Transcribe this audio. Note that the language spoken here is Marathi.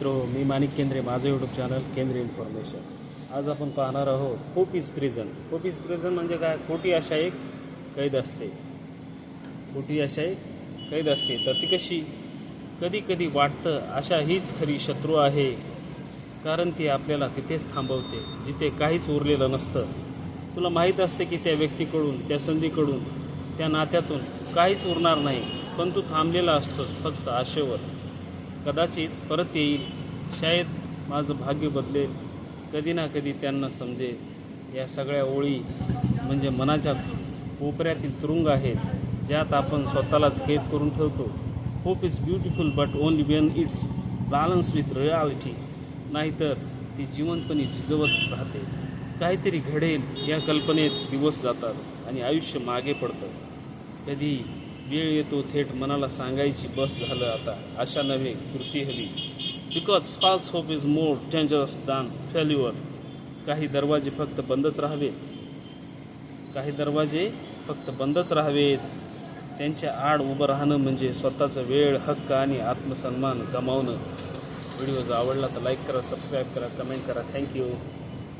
मित्रो, मी माणिक केंद्रे, माझं यूट्यूब चॅनल केंद्रे इन्फॉर्मेशन। आज आपण पाहणार आहोत hope is prison. Hope is prison म्हणजे काय? खोटी आशा एक कैद असते। खोटी आशा एक कैद असते, तर ती कशी? कधी कधी वाटतं आशा हीच खरी शत्रू आहे, कारण ती आपल्याला तिथेच थांबवते जिथे काहीच उरलेलं नसतं। तुला माहीत असते की त्या व्यक्तीकडून, त्या संधीकडून, त्या नात्यातून काहीच उरणार नाही, पण तू थांबलेला असतोस फक्त आशेवर। कदाचित परत येईल, शायद माझं भाग्य बदलेल, कधी ना कधी त्यांना समजेल। या सगळ्या ओळी म्हणजे मनाच्या कोपऱ्यातील तुरुंग आहेत, ज्यात आपण स्वतःलाच कैद करून ठेवतो। Hope is beautiful but only Wien it's balance with reality. नाहीतर ती जिवंतपणे झिजवत राहते। काहीतरी घडेल या कल्पनेत दिवस जातात आणि आयुष्य मागे पडतं। कधी वेळ येतो थेट मनाला सांगायची, बस झालं आता, आशा नव्हे कृती हवी। Because false hope is more dangerous than failure. काही दरवाजे फक्त बंदच राहावेत, त्यांच्या आड उभं राहणं म्हणजे स्वतःचा वेळ, हक्क आणि आत्मसन्मान गमावणं। व्हिडिओ जर आवडला तर लाईक करा, सबस्क्राईब करा, कमेंट करा। थँक्यू।